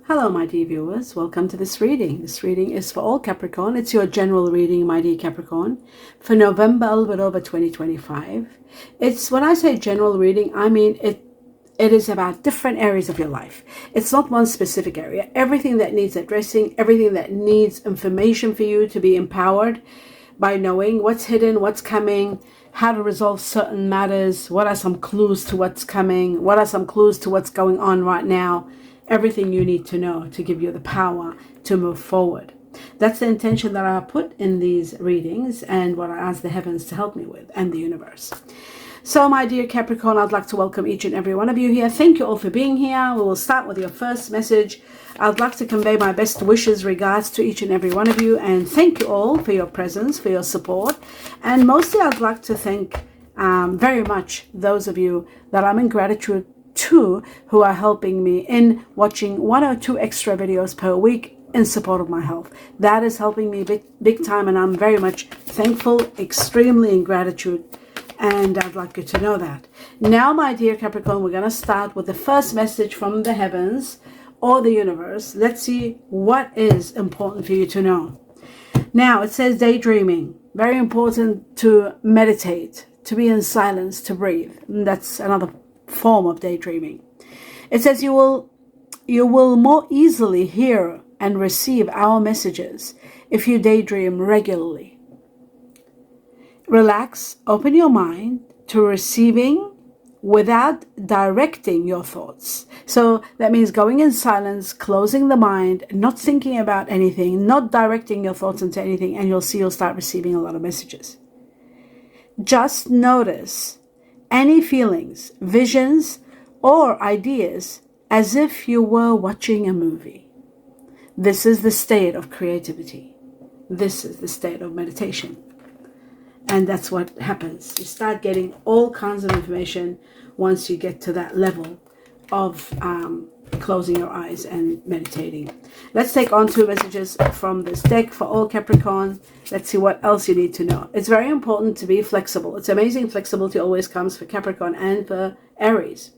Hello, my dear viewers. Welcome to this reading. This reading is for all Capricorn. It's your general reading, my dear Capricorn, for November, a little bit over 2025. It's when I say general reading, I mean it is about different areas of your life. It's not one specific area. Everything that needs addressing, everything that needs information for you to be empowered by knowing what's hidden, what's coming, how to resolve certain matters, what are some clues to what's coming, what are some clues to what's going on right now. Everything you need to know to give you the power to move forward. That's the intention that I put in these readings and what I ask the heavens to help me with and the universe. So my dear Capricorn, I'd like to welcome each and every one of you here. Thank you all for being here. We will start with your first message. I'd like to convey my best wishes, regards to each and every one of you, and thank you all for your presence, for your support. And mostly I'd like to thank very much those of you that I'm in gratitude to, who are helping me in watching 1 or 2 extra videos per week in support of my health. That is helping me big time, and I'm very much thankful, extremely in gratitude, and I'd like you to know that. Now, my dear Capricorn, we're going to start with the first message from the heavens or the universe. Let's see what is important for you to know. Now, it says daydreaming. Very important to meditate, to be in silence, to breathe. And that's another form of daydreaming. It says you will more easily hear and receive our messages if you daydream regularly. Relax, open your mind to receiving without directing your thoughts. So that means going in silence, closing the mind, not thinking about anything, not directing your thoughts into anything, and you'll start receiving a lot of messages. Just notice any feelings, visions, or ideas as if you were watching a movie. This is the state of creativity. This is the state of meditation. And that's what happens. You start getting all kinds of information once you get to that level of closing your eyes and meditating. Let's take on 2 messages from this deck for all Capricorn. Let's see what else you need to know. It's very important to be flexible. It's amazing. Flexibility always comes for Capricorn and for Aries.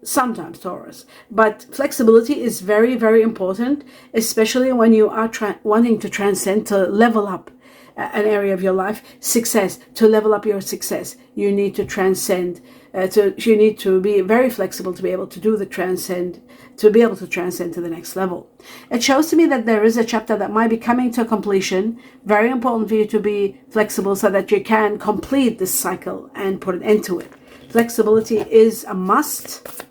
Sometimes Taurus. But flexibility is very, very important, especially when you are wanting to transcend, to level up an area of your life. Success. To level up your success, you need to transcend. You need to be very flexible to be able to do the transcend, to be able to transcend to the next level. It shows to me that there is a chapter that might be coming to completion. Very important for you to be flexible so that you can complete this cycle and put an end to it. Flexibility is a must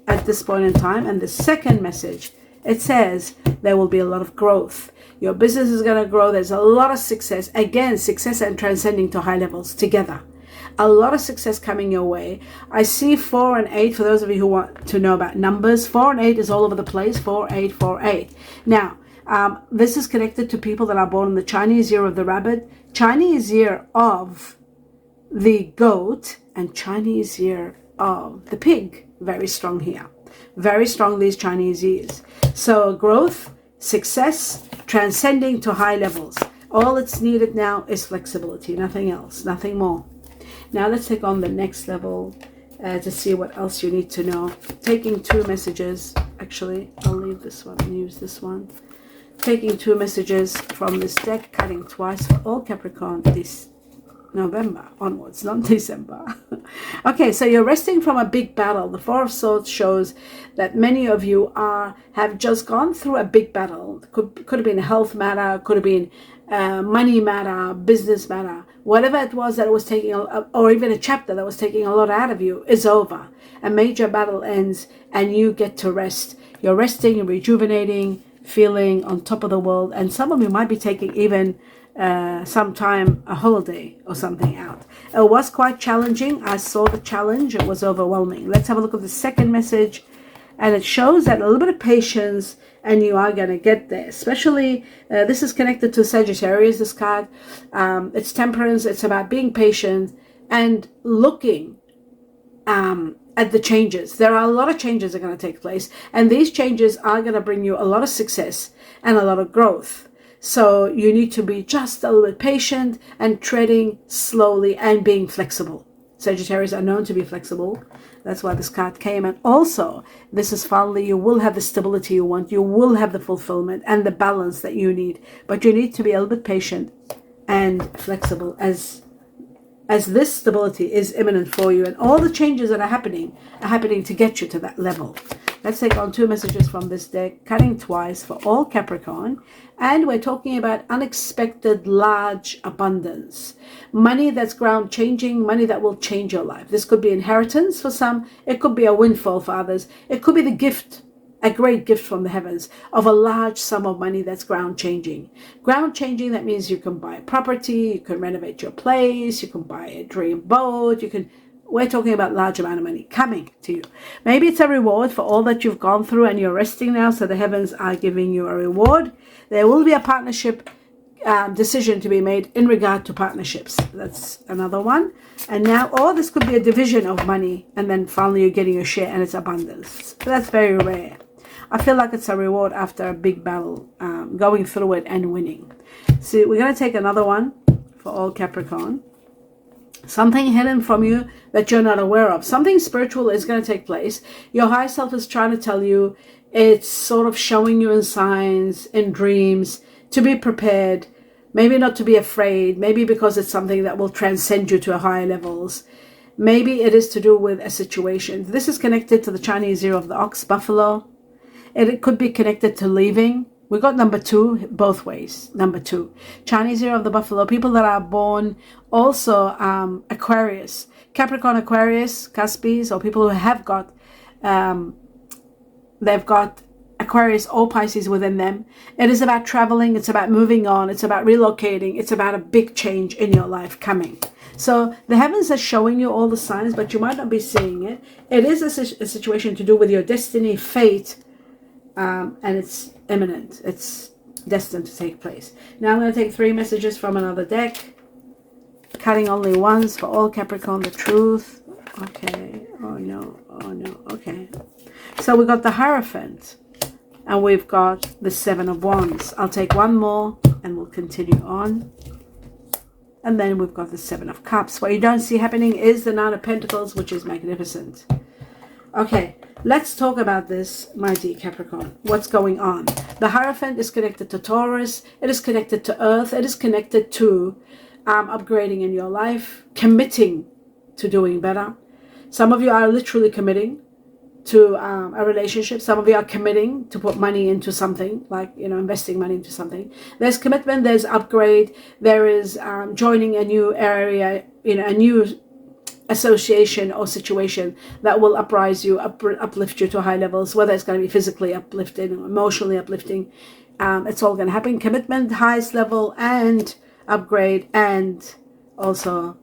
at this point in time. And the second message, it says there will be a lot of growth. Your business is going to grow. There's a lot of success. Again, success and transcending to high levels together. A lot of success coming your way. I see 4 and 8 for those of you who want to know about numbers. 4 and 8 is all over the place. 4, 8, 4, 8. Now, this is connected to people that are born in the Chinese year of the rabbit, Chinese year of the goat, and Chinese year of the pig. Very strong here. Very strong, these Chinese years. So growth, success, transcending to high levels. All it's needed now is flexibility. Nothing else. Nothing more. Now let's take on the next level to see what else you need to know. Taking 2 messages. Actually, I'll leave this one and use this one. Taking 2 messages from this deck, cutting twice for all Capricorn this November onwards, not December. Okay, so you're resting from a big battle. The 4 of Swords shows that many of you have just gone through a big battle. Could have been a health matter, could have been money matter, business matter. Whatever it was that was taking, or even a chapter that was taking a lot out of you, is over. A major battle ends and you get to rest. You're resting and rejuvenating, feeling on top of the world. And some of you might be taking even sometime a holiday or something out. It was quite challenging. I saw the challenge. It was overwhelming. Let's have a look at the second message. And it shows that a little bit of patience and you are going to get there. Especially, this is connected to Sagittarius, this card. It's temperance. It's about being patient and looking at the changes. There are a lot of changes that are going to take place. And these changes are going to bring you a lot of success and a lot of growth. So you need to be just a little bit patient and treading slowly and being flexible. Sagittarius are known to be flexible. That's why this card came. And also, this is finally, you will have the stability you want. You will have the fulfillment and the balance that you need. But you need to be a little bit patient and flexible as this stability is imminent for you. And all the changes that are happening to get you to that level. Let's take on 2 messages from this deck, cutting twice for all Capricorn. And we're talking about unexpected large abundance. Money that's ground changing, money that will change your life. This could be inheritance for some. It could be a windfall for others. It could be the gift, a great gift from the heavens of a large sum of money that's ground changing. Ground changing, that means you can buy property, you can renovate your place, you can buy a dream boat, we're talking about large amount of money coming to you. Maybe it's a reward for all that you've gone through and you're resting now, so the heavens are giving you a reward. There will be a partnership decision to be made in regard to partnerships. That's another one. And now, or this could be a division of money, and then finally you're getting your share and it's abundance. That's very rare. I feel like it's a reward after a big battle, going through it and winning. So we're going to take another one for all Capricorn. Something hidden from you that you're not aware of. Something spiritual is going to take place. Your higher self is trying to tell you. It's sort of showing you in signs, in dreams, to be prepared. Maybe not to be afraid. Maybe because it's something that will transcend you to higher levels. Maybe it is to do with a situation. This is connected to the Chinese year of the ox, buffalo. It could be connected to leaving. We got number 2 both ways. Number 2, Chinese year of the buffalo. People that are born also Aquarius, Capricorn, Aquarius, Cuspies, or people who have got they've got Aquarius or Pisces within them. It is about traveling. It's about moving on. It's about relocating. It's about a big change in your life coming. So the heavens are showing you all the signs, but you might not be seeing it. It is a situation to do with your destiny, fate, and it's imminent. It's destined to take place. Now I'm going to take 3 messages from another deck, cutting only once for all Capricorn. The truth. Okay. Oh no. Okay. So we got the Heartfelt, and we've got the 7 of Wands. I'll take one more and we'll continue on. And then we've got the 7 of Cups. What you don't see happening is the 9 of Pentacles, which is magnificent. Okay, let's talk about this, my dear Capricorn. What's going on? The Hierophant is connected to Taurus. It is connected to Earth. It is connected to upgrading in your life, committing to doing better. Some of you are literally committing to a relationship. Some of you are committing to put money into something, like, investing money into something. There's commitment, there's upgrade, there is joining a new area, a new association or situation that will uprise you, uplift you to high levels, whether it's going to be physically uplifting, emotionally uplifting. It's all going to happen. Commitment, highest level, and upgrade, and also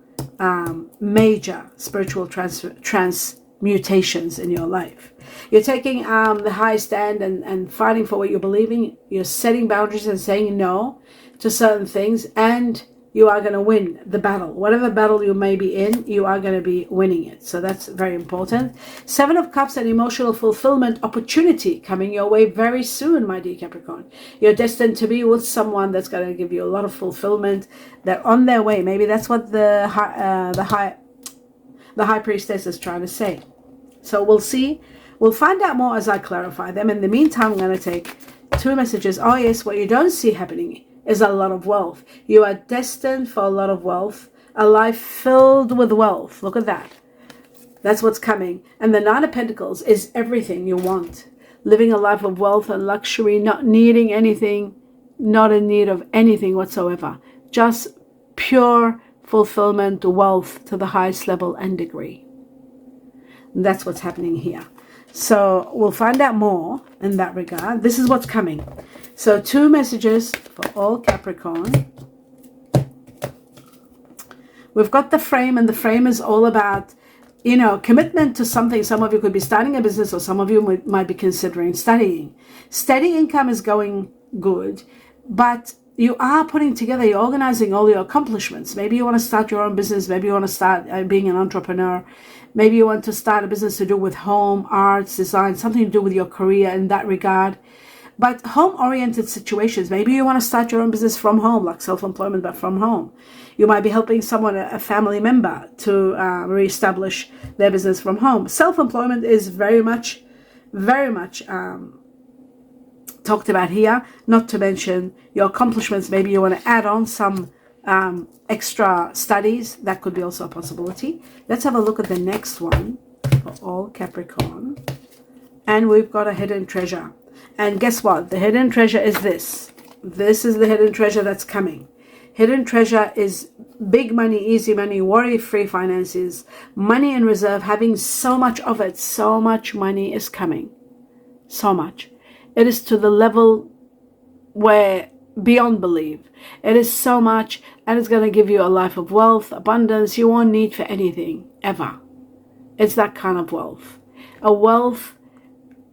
major spiritual transmutations in your life. You're taking the high stand and fighting for what you believe in. You're setting boundaries and saying no to certain things, and you are going to win the battle. Whatever battle you may be in, you are going to be winning it. So that's very important. 7 of Cups and emotional fulfillment opportunity coming your way very soon, my dear Capricorn. You're destined to be with someone that's going to give you a lot of fulfillment. They're on their way. Maybe that's what the High Priestess is trying to say. So we'll see. We'll find out more as I clarify them. In the meantime, I'm going to take 2 messages. Oh yes, what you don't see happening is a lot of wealth. You are destined for a lot of wealth. A life filled with wealth. Look at that. That's what's coming. And the 9 of Pentacles is everything you want. Living a life of wealth and luxury, not needing anything, not in need of anything whatsoever. Just pure fulfillment, wealth to the highest level and degree. And that's what's happening here. So we'll find out more in that regard. This is what's coming. So 2 messages for all Capricorn. We've got the frame, and the frame is all about, commitment to something. Some of you could be starting a business, or some of you might be considering studying. Steady income is going good, but you are putting together, you're organizing all your accomplishments. Maybe you want to start your own business. Maybe you want to start being an entrepreneur. Maybe you want to start a business to do with home, arts, design, something to do with your career in that regard. But home-oriented situations, maybe you want to start your own business from home, like self-employment, but from home. You might be helping someone, a family member, to reestablish their business from home. Self-employment is very much talked about here, not to mention your accomplishments. Maybe you want to add on some extra studies. That could be also a possibility. Let's have a look at the next one for all Capricorn. And we've got a hidden treasure. And guess what? The hidden treasure is this. This is the hidden treasure that's coming. Hidden treasure is big money, easy money, worry-free finances, money in reserve, having so much of it. So much money is coming. So much. It is to the level where beyond belief. It is so much, and it's going to give you a life of wealth, abundance. You won't need for anything, ever. It's that kind of wealth. A wealth,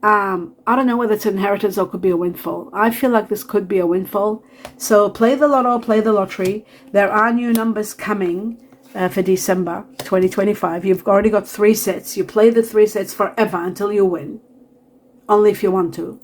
I don't know whether it's inheritance or could be a windfall. I feel like this could be a windfall. So play the lotto, play the lottery. There are new numbers coming for December 2025. You've already got 3 sets. You play the 3 sets forever until you win. Only if you want to.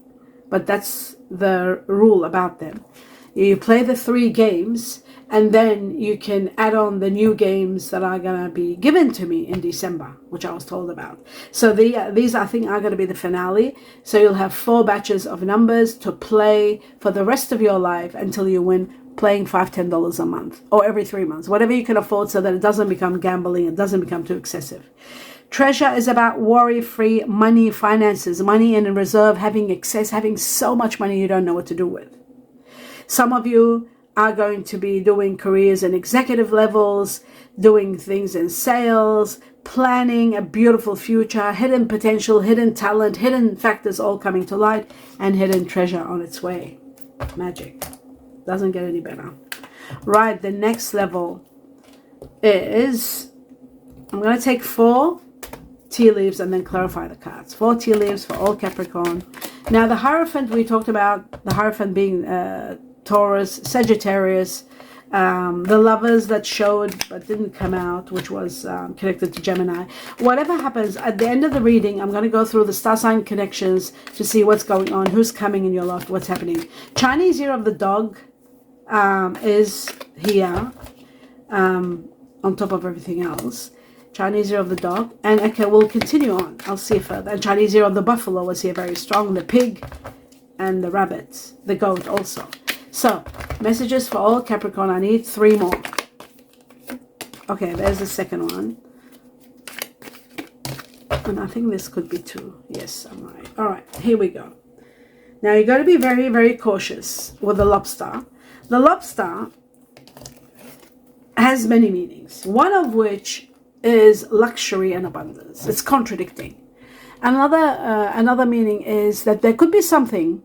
But that's the rule about them. You play the 3 games, and then you can add on the new games that are going to be given to me in December, which I was told about. So these, I think, are going to be the finale. So you'll have 4 batches of numbers to play for the rest of your life until you win, playing $5-10 a month or every 3 months, whatever you can afford, so that it doesn't become gambling, it doesn't become too excessive. Treasure is about worry-free money, finances, money in reserve, having excess, having so much money you don't know what to do with. Some of you are going to be doing careers in executive levels, doing things in sales, planning a beautiful future, hidden potential, hidden talent, hidden factors all coming to light, and hidden treasure on its way. Magic. Doesn't get any better. Right, the next level is, I'm going to take 4 tea leaves and then clarify the cards. 4 tea leaves for all Capricorn. Now the Hierophant, we talked about the Hierophant being Taurus, Sagittarius, the Lovers that showed but didn't come out, which was connected to Gemini. Whatever happens, at the end of the reading, I'm going to go through the star sign connections to see what's going on, who's coming in your life, what's happening. Chinese Year of the Dog is here on top of everything else. Chinese Year of the Dog. And okay, we'll continue on. I'll see further. And Chinese Year of the Buffalo was here very strong. The pig and the rabbit. The goat also. So, messages for all Capricorn. I need 3 more. Okay, there's the second one. And I think this could be 2. Yes, I'm right. All right, here we go. Now, you got to be very, very cautious with the lobster. The lobster has many meanings. One of which is luxury and abundance. It's contradicting. Another meaning is that there could be something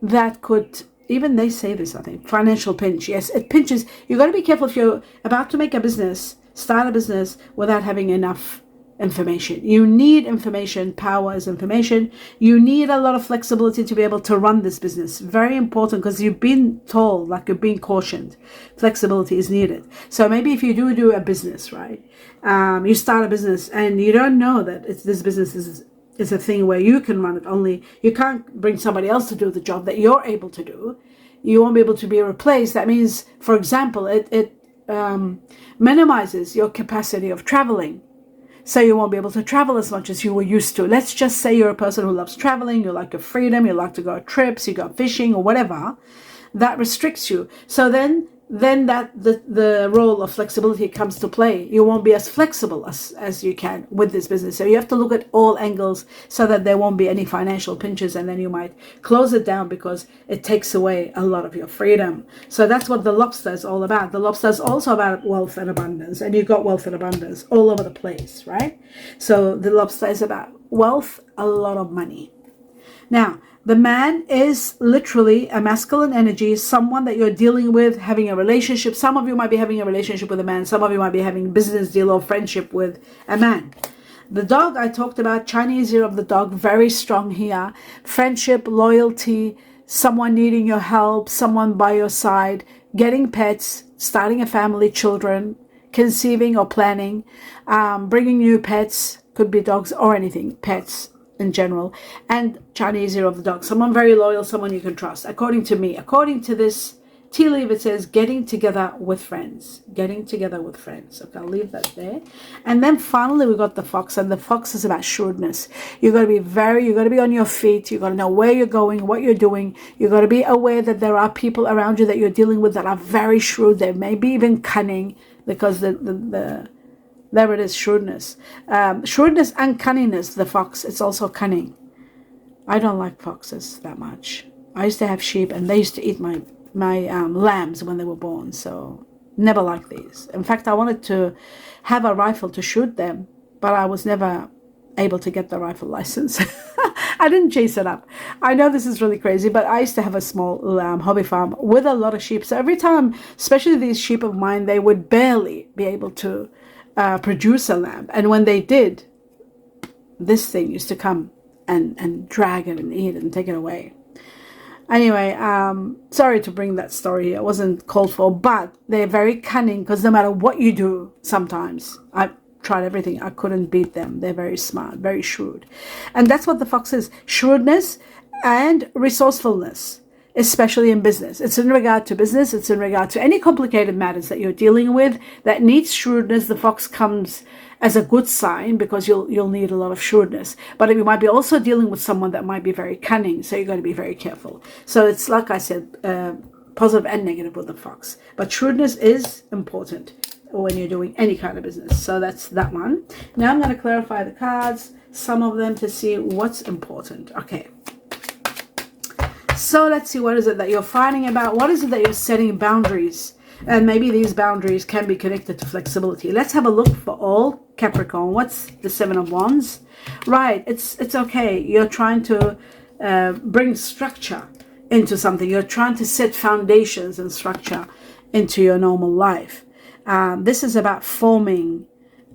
that could, even they say this, I think, financial pinch. Yes, it pinches. You've got to be careful if you're about to make a business, start a business without having enough information. You need information. Power is information. You need a lot of flexibility to be able to run this business. Very important, because you've been told, like you've been cautioned, flexibility is needed. So maybe if you do a business, right? You start a business and you don't know that this business is a thing where you can run it. Only you can't bring somebody else to do the job that you're able to do. You won't be able to be replaced. That means, for example, it minimizes your capacity of traveling. So you won't be able to travel as much as you were used to. Let's just say you're a person who loves traveling, you like your freedom, you like to go on trips, you go fishing or whatever. That restricts you. So then that the role of flexibility comes to play. You won't be as flexible as you can with this business. So you have to look at all angles so that there won't be any financial pinches, and then you might close it down because it takes away a lot of your freedom. So that's what the lobster is all about. The lobster is also about wealth and abundance, and you've got wealth and abundance all over the place, right? So the lobster is about wealth, a lot of money. Now, the man is literally a masculine energy, someone that you're dealing with, having a relationship. Some of you might be having a relationship with a man. Some of you might be having business deal or friendship with a man. The dog I talked about, Chinese Year of the Dog, very strong here. Friendship, loyalty, someone needing your help, someone by your side, getting pets, starting a family, children, conceiving or planning, bringing new pets, could be dogs or anything, pets. in general, and Chinese year of the dog. Someone very loyal, someone you can trust. According to me, according to this tea leaf, it says getting together with friends. Getting together with friends. Okay, I'll leave that there. And then finally we got the fox, and the fox is about shrewdness. You're going to be on your feet. You're going to know where you're going, what you're doing. You're going to be aware that there are people around you that you're dealing with that are very shrewd. They may be even cunning, because there it is, shrewdness. Shrewdness and cunningness, the fox, it's also cunning. I don't like foxes that much. I used to have sheep, and they used to eat my lambs when they were born, so never like these. In fact, I wanted to have a rifle to shoot them, but I was never able to get the rifle license. I didn't chase it up. I know this is really crazy, but I used to have a small hobby farm with a lot of sheep. So every time, especially these sheep of mine, they would barely be able to produce a lamb. And when they did, this thing used to come and drag it and eat it and take it away. Anyway, sorry to bring that story. It wasn't called for, but they're very cunning, because no matter what you do, sometimes I've tried everything, I couldn't beat them. They're very smart, very shrewd. And that's what the fox is. Shrewdness and resourcefulness, especially in business. It's in regard to business. It's in regard to any complicated matters that you're dealing with that needs shrewdness. The fox comes as a good sign, because you'll need a lot of shrewdness. But you might be also dealing with someone that might be very cunning, so you're going to be very careful. So it's, like I said, positive and negative with the fox. But shrewdness is important when you're doing any kind of business. So that's that one. Now I'm going to clarify the cards, some of them, to see what's important. Okay. So let's see, what is it that you're fighting about? What is it that you're setting boundaries? And maybe these boundaries can be connected to flexibility. Let's have a look for all Capricorn. What's the Seven of Wands? Right, it's okay. You're trying to bring structure into something. You're trying to set foundations and structure into your normal life. This is about forming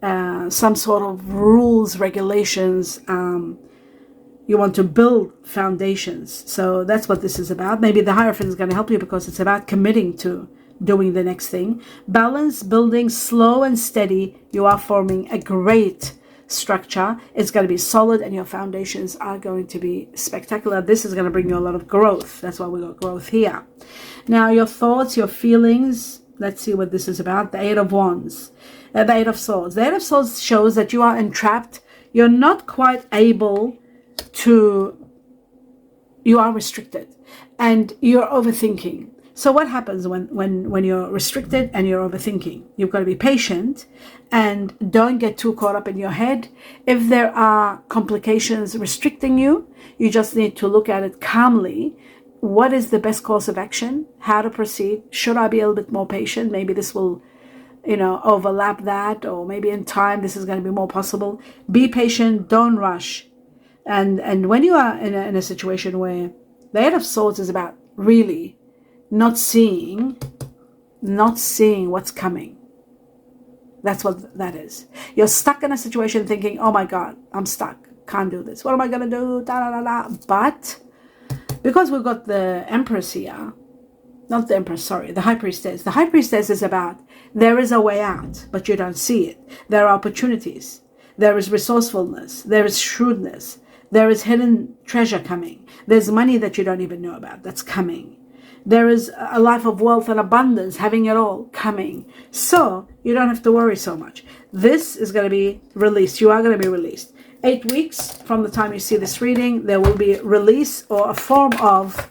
some sort of rules, regulations. You want to build foundations. So that's what this is about. Maybe the Hierophant is going to help you, because it's about committing to doing the next thing. Balance, building, slow and steady. You are forming a great structure. It's going to be solid, and your foundations are going to be spectacular. This is going to bring you a lot of growth. That's why we got growth here. Now, your thoughts, your feelings. Let's see what this is about. The Eight of Wands. The Eight of Swords. The Eight of Swords shows that you are entrapped. You're not quite able to... You are restricted. And you're overthinking. So what happens when you're restricted and you're overthinking? You've got to be patient and don't get too caught up in your head. If there are complications restricting you, you just need to look at it calmly. What is the best course of action? How to proceed? Should I be a little bit more patient? Maybe this will, overlap that, or maybe in time this is going to be more possible. Be patient. Don't rush. And when you are in a situation where the Eight of Swords is about really not seeing what's coming. That's what that is. You're stuck in a situation thinking, oh my God, I'm stuck. Can't do this. What am I going to do? Da, da, da, da. But because we've got the Empress here, not the Empress, sorry, the High Priestess. The High Priestess is about, there is a way out, but you don't see it. There are opportunities. There is resourcefulness. There is shrewdness. There is hidden treasure coming. There's money that you don't even know about that's coming. There is a life of wealth and abundance, having it all coming. So you don't have to worry so much. This is going to be released. You are going to be released. 8 weeks from the time you see this reading, there will be a release or a form of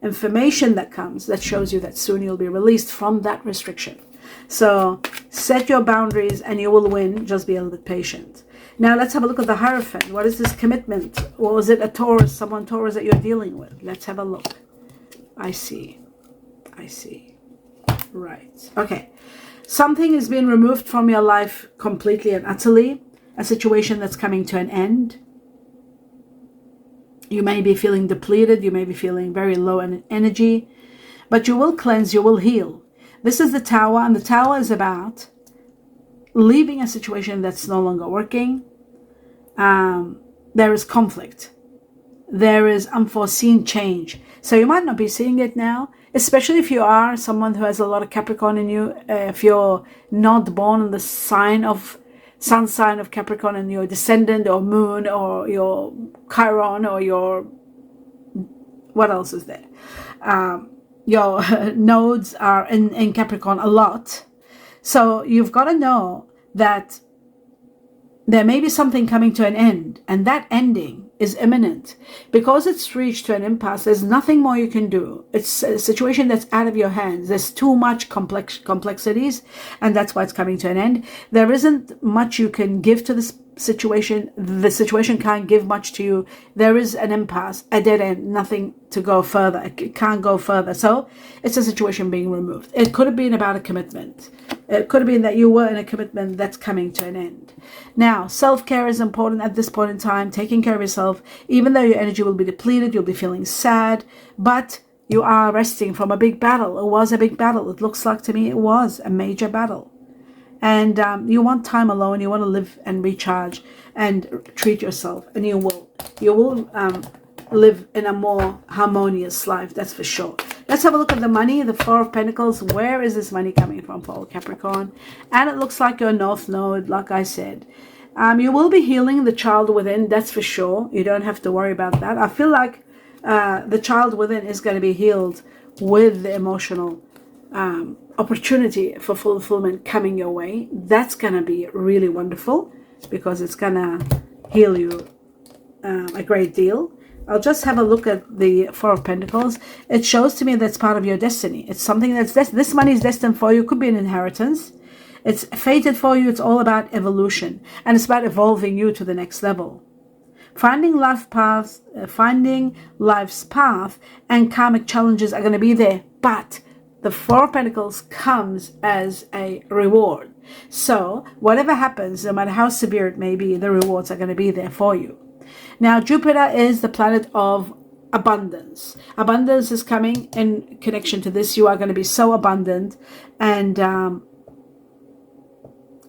information that comes that shows you that soon you'll be released from that restriction. So set your boundaries and you will win. Just be a little bit patient. Now let's have a look at the Hierophant. What is this commitment? Or is it a Taurus, someone Taurus that you're dealing with? Let's have a look. I see. Right. Okay. Something is being removed from your life completely and utterly. A situation that's coming to an end. You may be feeling depleted. You may be feeling very low in energy. But you will cleanse. You will heal. This is the Tower. And the Tower is about leaving a situation that's no longer working. There is conflict. There is unforeseen change. So you might not be seeing it now, especially if you are someone who has a lot of Capricorn in you. If you're not born in the sign of sun sign of Capricorn and your descendant or moon or your Chiron or your, what else is there? Your nodes are in Capricorn a lot. So you've got to know that there may be something coming to an end, and that ending is imminent. Because it's reached to an impasse, there's nothing more you can do. It's a situation that's out of your hands. There's too much complexities, and that's why it's coming to an end. There isn't much you can give to this situation. The situation can't give much to you. There is an impasse, a dead end, nothing to go further. It can't go further. So it's a situation being removed. It could have been about a commitment. It could have been that you were in a commitment that's coming to an end. Now, self-care is important at this point in time. Taking care of yourself, even though your energy will be depleted, you'll be feeling sad, but you are resting from a big battle. It was a big battle. It looks like to me it was a major battle. And you want time alone. You want to live and recharge and treat yourself. And you will live in a more harmonious life. That's for sure. Let's have a look at the money, the Four of Pentacles. Where is this money coming from for Capricorn? And it looks like your North Node, like I said. You will be healing the child within, that's for sure. You don't have to worry about that. I feel like the child within is going to be healed with the emotional opportunity for fulfillment coming your way. That's going to be really wonderful because it's going to heal you a great deal. I'll just have a look at the Four of Pentacles. It shows to me that's part of your destiny. It's something that's this money is destined for you. It could be an inheritance. It's fated for you. It's all about evolution, and it's about evolving you to the next level. Finding life's path and karmic challenges are going to be there, but the Four of Pentacles comes as a reward. So whatever happens, no matter how severe it may be, the rewards are going to be there for you. Now, Jupiter is the planet of abundance. Abundance is coming in connection to this. You are going to be so abundant, and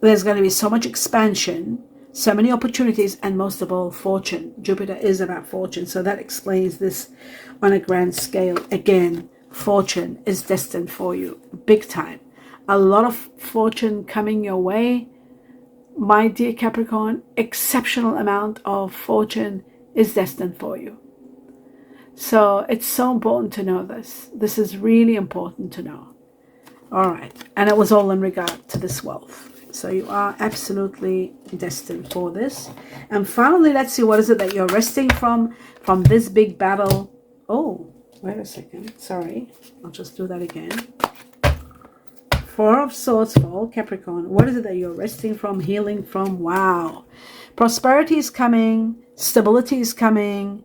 there's going to be so much expansion, so many opportunities, and most of all, fortune. Jupiter is about fortune, so that explains this on a grand scale. Again, fortune is destined for you, big time. A lot of fortune coming your way. My dear Capricorn, exceptional amount of fortune is destined for you. So it's so important to know this. This is really important to know. All right. And it was all in regard to this wealth. So you are absolutely destined for this. And finally, let's see, what is it that you're resting from this big battle? Oh, wait a second. Sorry. I'll just do that again. Four of Swords for Capricorn. What is it that you're resting from, healing from? Wow. Prosperity is coming. Stability is coming.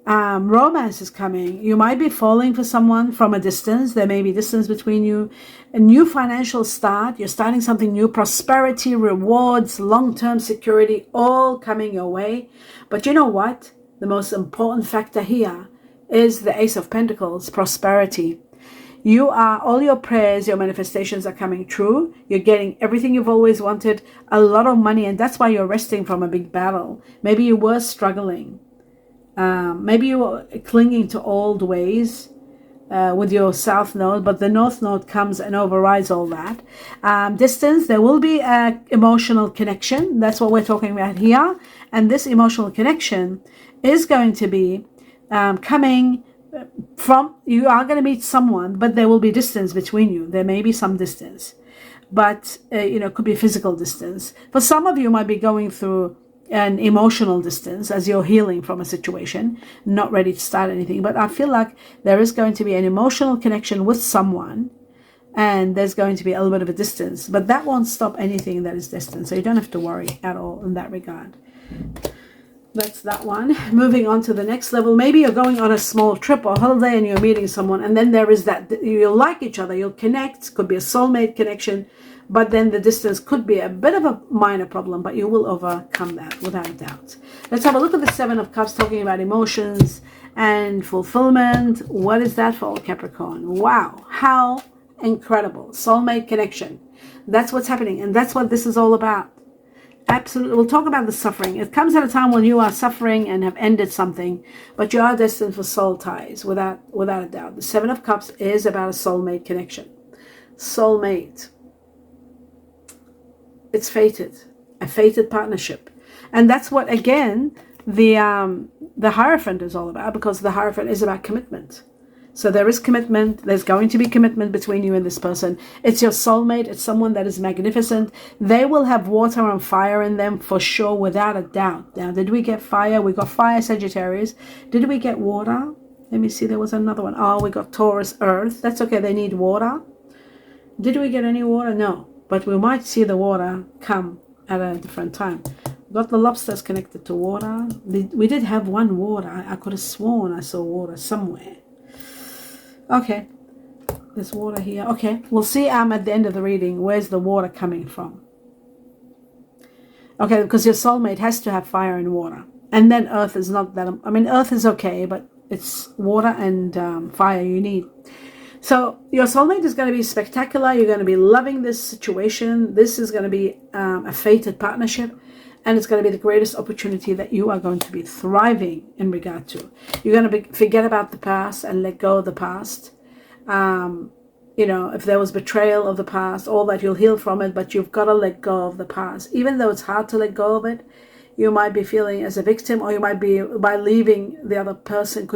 Romance is coming. You might be falling for someone from a distance. There may be distance between you. A new financial start. You're starting something new. Prosperity, rewards, long-term security, all coming your way. But you know what? The most important factor here is the Ace of Pentacles, prosperity. All your prayers, your manifestations are coming true. You're getting everything you've always wanted, a lot of money, and that's why you're resting from a big battle. Maybe you were struggling. Maybe you were clinging to old ways with your South Node, but the North Node comes and overrides all that. Distance, there will be an emotional connection. That's what we're talking about here. And this emotional connection is going to be coming from, you are going to meet someone, but there will be distance between you. There may be some distance, but it could be physical distance. For some of you might be going through an emotional distance as you're healing from a situation, not ready to start anything. But I feel like there is going to be an emotional connection with someone, and there's going to be a little bit of a distance, but that won't stop anything that is destined. So you don't have to worry at all in that regard. That's that one. Moving on to the next level. Maybe you're going on a small trip or holiday and you're meeting someone, and then there is that, you'll like each other, you'll connect, could be a soulmate connection, but then the distance could be a bit of a minor problem, but you will overcome that without a doubt. Let's have a look at the Seven of Cups, talking about emotions and fulfillment. What is that for Capricorn? Wow, how incredible. Soulmate connection. That's what's happening, and that's what this is all about. Absolutely. We'll talk about the suffering. It comes at a time when you are suffering and have ended something, but you are destined for soul ties, without a doubt. The Seven of Cups is about a soulmate connection. Soulmate. It's fated. a fated partnership. And that's what, again, the Hierophant is all about, because the Hierophant is about commitment. So there is commitment. There's going to be commitment between you and this person. It's your soulmate. It's someone that is magnificent. They will have water and fire in them for sure, without a doubt. Now, did we get fire? We got fire, Sagittarius. Did we get water? Let me see. There was another one. Oh, we got Taurus, earth. That's okay. They need water. Did we get any water? No. But we might see the water come at a different time. We got the lobsters connected to water. We did have one water. I could have sworn I saw water somewhere. Okay, there's water here. Okay, we'll see at the end of the reading, where's the water coming from? Okay, because your soulmate has to have fire and water. And then earth is not that, I mean, earth is okay, but it's water and fire you need. So your soulmate is going to be spectacular. You're going to be loving this situation. This is going to be a fated partnership. And it's going to be the greatest opportunity that you are going to be thriving in regard to. You're going to forget about the past and let go of the past. If there was betrayal of the past, all that, you'll heal from it, but you've got to let go of the past. Even though it's hard to let go of it, you might be feeling as a victim, or you might be, by leaving the other person,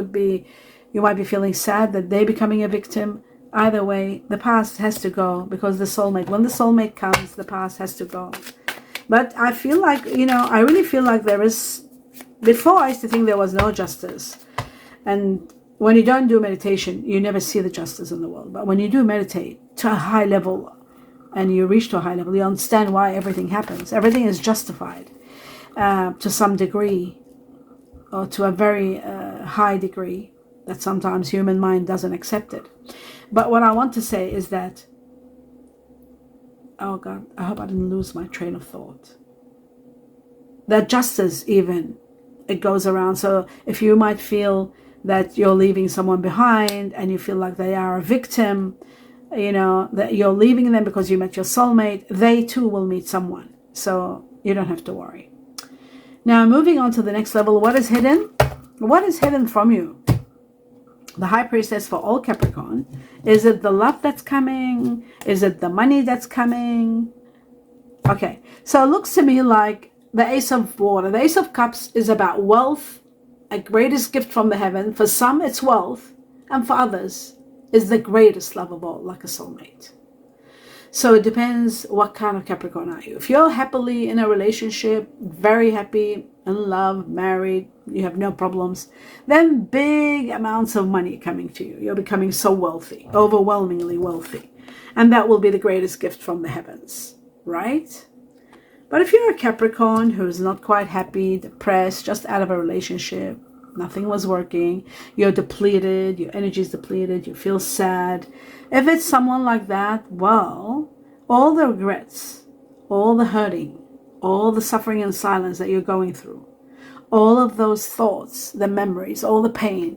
you might be feeling sad that they're becoming a victim. Either way, the past has to go, because when the soulmate comes, the past has to go. But I feel like, I really feel like there is, before I used to think there was no justice. And when you don't do meditation, you never see the justice in the world. But when you do meditate to a high level, and you reach to a high level, you understand why everything happens. Everything is justified to some degree, or to a very high degree, that sometimes human mind doesn't accept it. But what I want to say is that, oh God, I hope I didn't lose my train of thought. That justice, even, it goes around. So if you might feel that you're leaving someone behind and you feel like they are a victim, that you're leaving them because you met your soulmate, they too will meet someone. So you don't have to worry. Now, moving on to the next level, what is hidden? What is hidden from you? The High Priestess for all Capricorn. Is it the love that's coming? Is it the money that's coming? Okay, so it looks to me like the Ace of Water. The Ace of Cups is about wealth, a greatest gift from the heaven. For some, it's wealth, and for others, is the greatest love of all, like a soulmate. So it depends what kind of Capricorn are you. If you're happily in a relationship, very happy, in love, married, you have no problems, then big amounts of money coming to you. You're becoming so wealthy, overwhelmingly wealthy. And that will be the greatest gift from the heavens, right? But if you're a Capricorn who's not quite happy, depressed, just out of a relationship, nothing was working, you're depleted, your energy is depleted, you feel sad. If it's someone like that, well, all the regrets, all the hurting, all the suffering and silence that you're going through, all of those thoughts, the memories, all the pain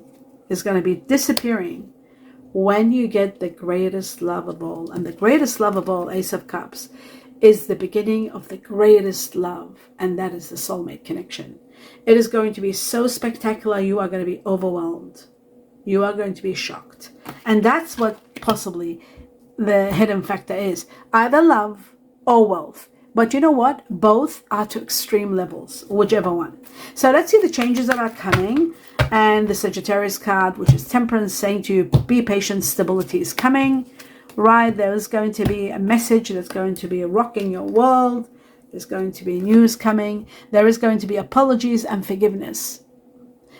is going to be disappearing when you get the greatest love of all. And the greatest love of all, Ace of Cups, is the beginning of the greatest love, and that is the soulmate connection. It is going to be so spectacular, you are going to be overwhelmed. You are going to be shocked. And that's what possibly the hidden factor is. Either love or wealth. But you know what? Both are to extreme levels, whichever one. So let's see the changes that are coming. And the Sagittarius card, which is Temperance, saying to you, be patient, stability is coming. Right, there's going to be a message that's going to be rocking your world. There's going to be news coming. There is going to be apologies and forgiveness.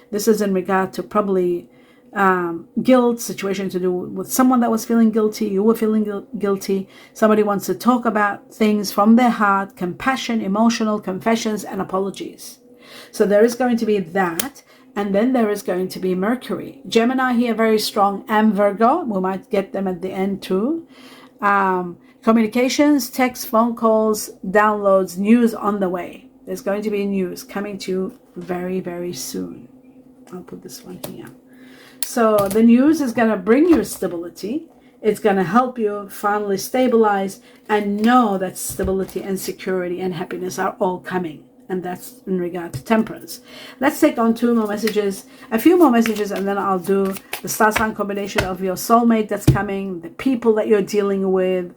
This is in regard to probably guilt, situation to do with someone that was feeling guilty. You were feeling guilty. Somebody wants to talk about things from their heart, compassion, emotional confessions, and apologies. So there is going to be that. And then there is going to be Mercury. Gemini here, very strong, and Virgo. We might get them at the end too. Communications, text, phone calls, downloads, news on the way. There's going to be news coming to you very, very soon. I'll put this one here. So the news is going to bring you stability. It's going to help you finally stabilize and know that stability and security and happiness are all coming. And that's in regard to Temperance. Let's take on two more messages, a few more messages, and then I'll do the star sign combination of your soulmate that's coming, the people that you're dealing with,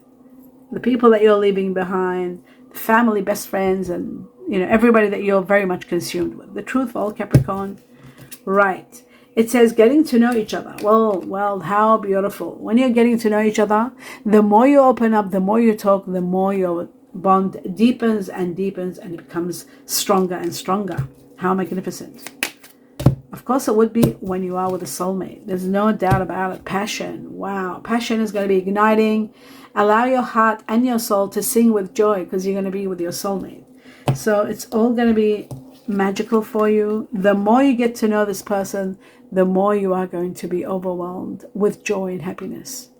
the people that you're leaving behind, family, best friends, and everybody that you're very much consumed with. The truth for all Capricorn. Right. It says getting to know each other. Well, how beautiful. When you're getting to know each other, the more you open up, the more you talk, the more your bond deepens and deepens, and it becomes stronger and stronger. How magnificent. Of course, it would be when you are with a soulmate. There's no doubt about it. Passion. Wow. Passion is going to be igniting. Allow your heart and your soul to sing with joy because you're going to be with your soulmate. So it's all going to be magical for you. The more you get to know this person, the more you are going to be overwhelmed with joy and happiness.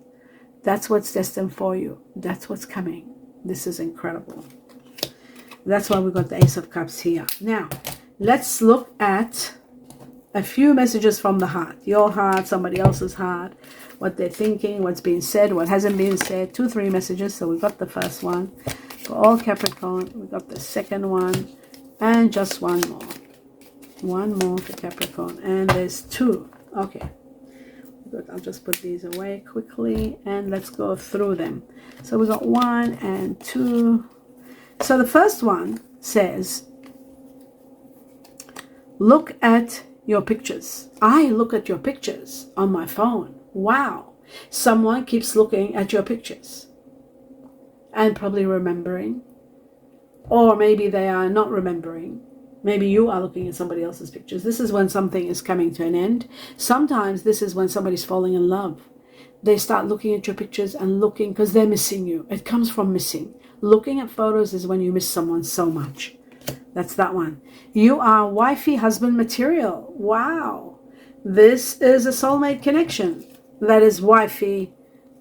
That's what's destined for you. That's what's coming. This is incredible. That's why we got the Ace of Cups here. Now, let's look at a few messages from the heart. Your heart, somebody else's heart, what they're thinking, what's being said, what hasn't been said. 2, 3 messages. So we got the first one. For all Capricorn, we got the second one. And just one more. One more for Capricorn. And there's 2. Okay. Good. I'll just put these away quickly. And let's go through them. So we got 1 and 2. So the first one says, look at your pictures. I look at your pictures on my phone. Wow. Someone keeps looking at your pictures. And probably remembering. Or maybe they are not remembering. Maybe you are looking at somebody else's pictures. This is when something is coming to an end. Sometimes this is when somebody's falling in love. They start looking at your pictures and looking because they're missing you. It comes from missing. Looking at photos is when you miss someone so much. That's that one. You are wifey husband material. Wow. This is a soulmate connection. That is wifey,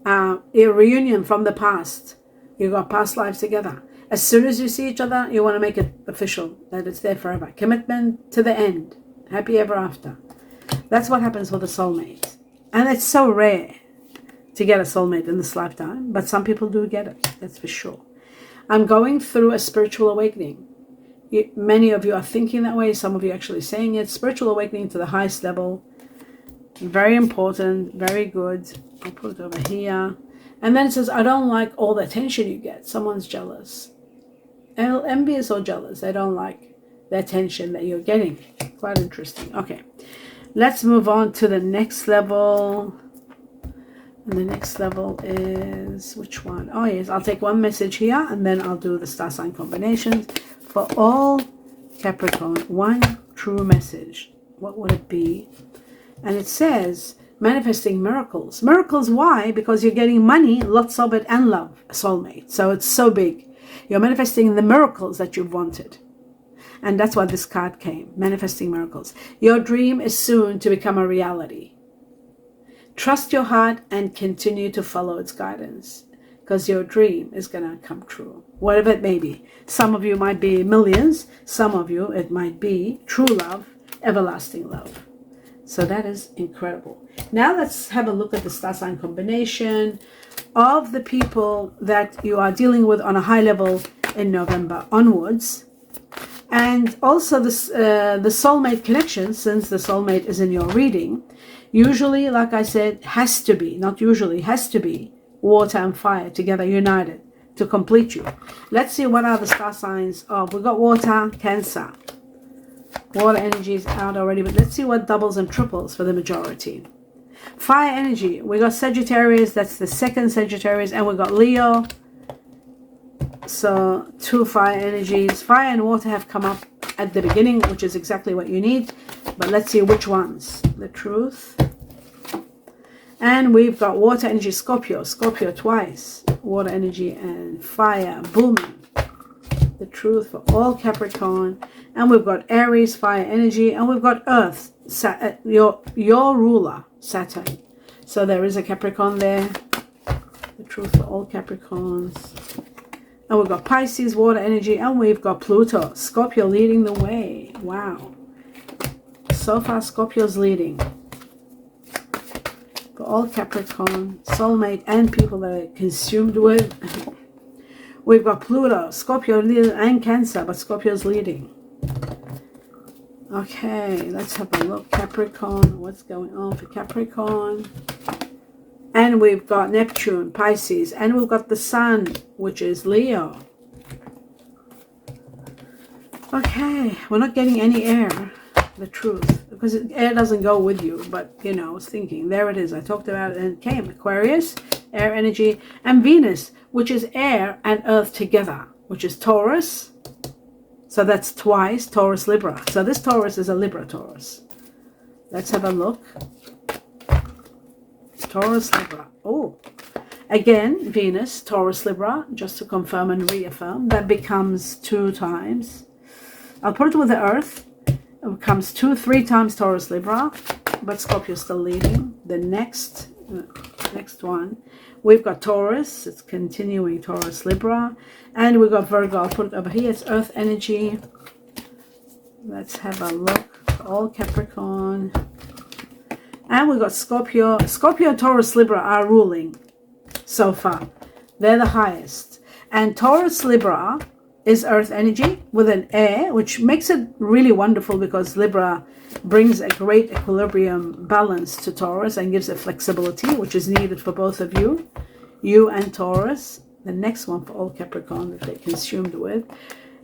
a reunion from the past. You got past lives together. As soon as you see each other, you want to make it official, that it's there forever. Commitment to the end. Happy ever after. That's what happens with a soulmate. And it's so rare to get a soulmate in this lifetime, but some people do get it, that's for sure. I'm going through a spiritual awakening. Many of you are thinking that way. Some of you are actually saying it. Spiritual awakening to the highest level. Very important. Very good. I'll put it over here. And then it says, I don't like all the attention you get. Someone's jealous. Envious or jealous. They don't like the attention that you're getting. Quite interesting. Okay. Let's move on to the next level. And the next level is, which one? Oh, yes. I'll take one message here and then I'll do the star sign combinations. For all Capricorn, one true message. What would it be? And it says, manifesting miracles. Miracles, why? Because you're getting money, lots of it, and love, a soulmate. So it's so big. You're manifesting the miracles that you've wanted. And that's why this card came, manifesting miracles. Your dream is soon to become a reality. Trust your heart and continue to follow its guidance. Because your dream is going to come true, whatever it may be. Some of you might be millions. Some of you, it might be true love, everlasting love. So that is incredible. Now let's have a look at the star sign combination of the people that you are dealing with on a high level in November onwards. And also this, the soulmate connection, since the soulmate is in your reading, usually, like I said, has to be, not usually, has to be water and fire together united to complete you. Let's see what are the star signs of. We got water, Cancer. Water energy is out already, but let's see what doubles and triples for the majority. Fire energy, we got Sagittarius, that's the second Sagittarius, and we got Leo. So 2 fire energies. Fire and water have come up at the beginning, which is exactly what you need. But let's see which ones. The truth. And we've got water energy, Scorpio. Scorpio twice. Water energy and fire. Booming. The truth for all Capricorn. And we've got Aries, fire energy. And we've got Earth, your ruler, Saturn. So there is a Capricorn there. The truth for all Capricorns. And we've got Pisces, water energy. And we've got Pluto, Scorpio leading the way. Wow. So far, Scorpio's leading. For all Capricorn, soulmate, and people that are consumed with. We've got Pluto, Scorpio, and Cancer, but Scorpio's leading. Okay, let's have a look. Capricorn, what's going on for Capricorn? And we've got Neptune, Pisces, and we've got the Sun, which is Leo. Okay, we're not getting any air, the truth, because air doesn't go with you, but you know, I was thinking, there it is, I talked about it and it came. Aquarius, air energy, and Venus, which is air and earth together, which is Taurus. So that's twice Taurus, Libra. So this Taurus is a Libra Taurus. Let's have a look. Taurus, Libra. Oh, again, Venus, Taurus, Libra, just to confirm and reaffirm. That becomes 2 times. I'll put it with the Earth. It becomes 3 times Taurus, Libra, but Scorpio still leading. The next one, we've got Taurus. It's continuing Taurus, Libra, and we've got Virgo. I'll put it over here. It's Earth energy. Let's have a look. All Capricorn, and we've got Scorpio. Scorpio and Taurus, Libra are ruling so far. They're the highest, and Taurus, Libra is earth energy with an air, which makes it really wonderful because Libra brings a great equilibrium balance to Taurus and gives it flexibility, which is needed for both of you and Taurus. The next one for all Capricorn that they're consumed with.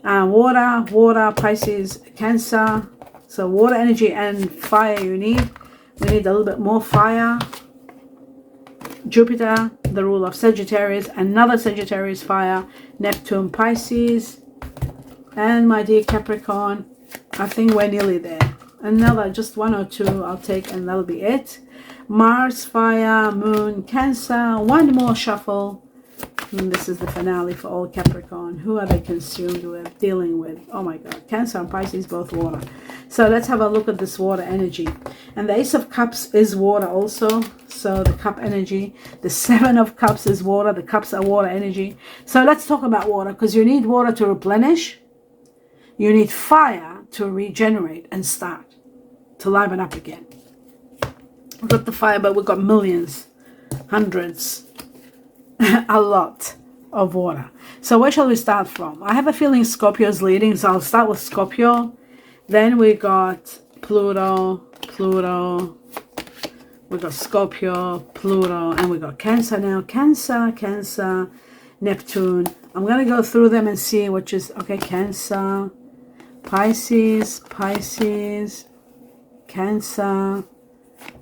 Water, Pisces, Cancer. So water energy and fire we need a little bit more fire. Jupiter, the rule of Sagittarius, another Sagittarius fire, Neptune, Pisces, and my dear Capricorn, I think we're nearly there. Another, just 1 or 2 I'll take, and that'll be it. Mars, fire, Moon, Cancer, one more shuffle, and this is the finale for all Capricorn. Who are they consumed with, dealing with? Oh my God, Cancer and Pisces, both water. So let's have a look at this water energy. And the Ace of Cups is water also. So the cup energy, the 7 of Cups is water. The cups are water energy. So let's talk about water, because you need water to replenish. You need fire to regenerate and start, to liven up again. We've got the fire, but we've got millions, hundreds, a lot of water. So where shall we start from? I have a feeling Scorpio's leading, so I'll start with Scorpio. Then we got Pluto, we got Scorpio, Pluto, and we got Cancer now. Cancer, Neptune. I'm going to go through them and see which is, okay, Cancer, Pisces, Cancer,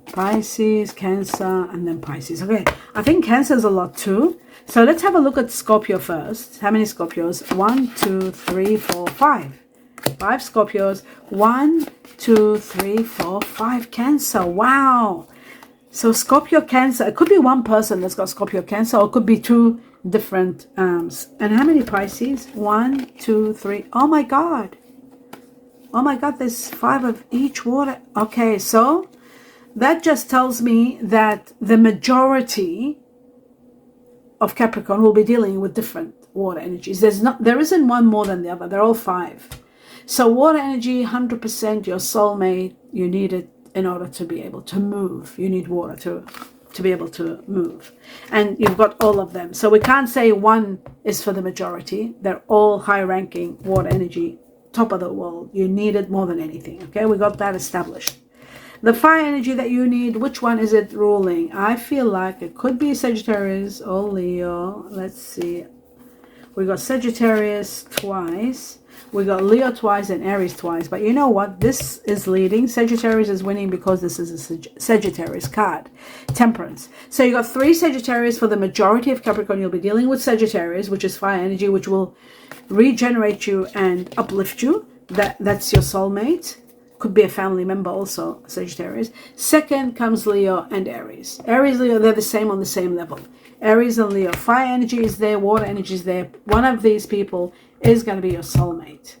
Pisces, Cancer, and then Pisces. Okay, I think Cancer is a lot too. So let's have a look at Scorpio first. How many Scorpios? 1, 2, 3, 4, 5. 5 Scorpios. 1, 2, 3, 4, 5 Cancer. Wow. So Scorpio, Cancer. It could be one person that's got Scorpio, Cancer, or it could be 2 different arms. And how many Pisces? 1, 2, 3. Oh my God. Oh my God, there's 5 of each water. Okay, so that just tells me that the majority of Capricorn will be dealing with different water energies. There isn't one more than the other. They're all 5. So water energy, 100% your soulmate. You need it in order to be able to move. You need water to be able to move. And you've got all of them. So we can't say one is for the majority. They're all high-ranking water energy, top of the world. You need it more than anything. Okay, we got that established. The fire energy that you need, which one is it ruling? I feel like it could be Sagittarius or Leo. Let's see. We got Sagittarius twice. We got Leo twice and Aries twice. But you know what? This is leading. Sagittarius is winning because this is a Sagittarius card. Temperance. So you got 3 Sagittarius for the majority of Capricorn. You'll be dealing with Sagittarius, which is fire energy, which will regenerate you and uplift you. That's your soulmate. Could be a family member also, Sagittarius. Second comes Leo and Aries. Aries, Leo, they're the same on the same level. Aries and Leo, fire energy is there, water energy is there. One of these people is going to be your soulmate.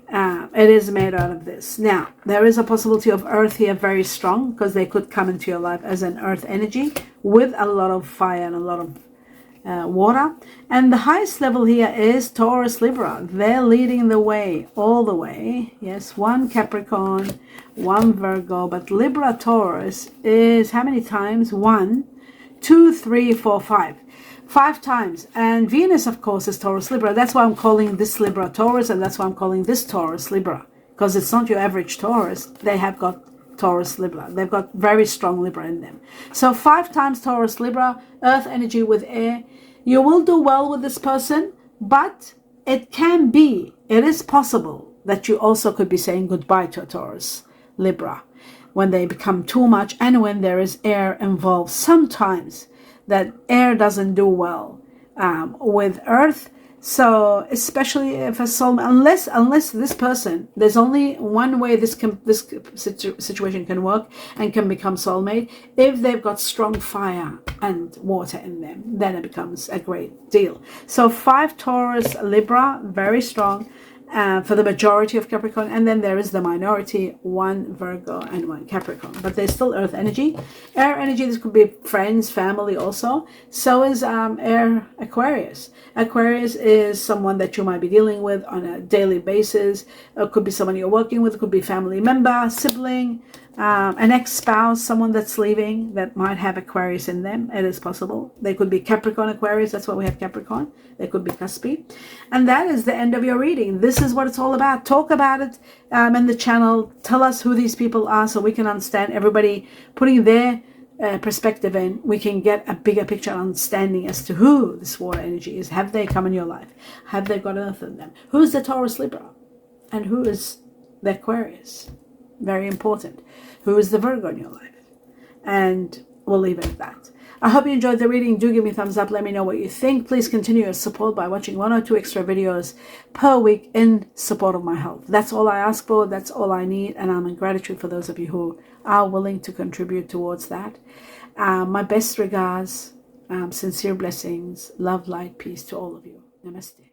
It is made out of this. Now, there is a possibility of earth here very strong, because they could come into your life as an earth energy with a lot of fire and a lot of water. And the highest level here is Taurus, Libra. They're leading the way all the way. Yes, 1 Capricorn, 1 Virgo, but Libra, Taurus is how many times? 1, 2, 3, 4, 5. 5 times. And Venus, of course, is Taurus, Libra. That's why I'm calling this Libra Taurus, and that's why I'm calling this Taurus Libra, because it's not your average Taurus. They have got Taurus, Libra. They've got very strong Libra in them. So 5 times Taurus, Libra, earth energy with air. You will do well with this person, but it is possible that you also could be saying goodbye to a Taurus, Libra, when they become too much and when there is air involved. Sometimes that air doesn't do well with earth. So especially if a soul, unless this person, there's only one way this situation can work and can become soulmate, if they've got strong fire and water in them, then it becomes a great deal. So 5 Taurus, Libra, very strong for the majority of Capricorn, and then there is the minority, 1 Virgo and 1 Capricorn, but there's still earth energy, air energy. This could be friends, family also. So is air Aquarius. Aquarius is someone that you might be dealing with on a daily basis. It could be someone you're working with, it could be family member, sibling, an ex-spouse, someone that's leaving that might have Aquarius in them. It is possible. They could be Capricorn Aquarius. That's why we have Capricorn. They could be Cuspi. And that is the end of your reading. This is what it's all about. Talk about it in the channel. Tell us who these people are so we can understand, everybody putting their perspective in. We can get a bigger picture understanding as to who this water energy is. Have they come in your life? Have they got earth in them? Who's the Taurus, Libra? And who is the Aquarius? Very important. Who is the Virgo in your life? And we'll leave it at that. I hope you enjoyed the reading. Do give me a thumbs up. Let me know what you think. Please continue your support by watching 1 or 2 extra videos per week in support of my health. That's all I ask for. That's all I need. And I'm in gratitude for those of you who are willing to contribute towards that. My best regards, sincere blessings, love, light, peace to all of you. Namaste.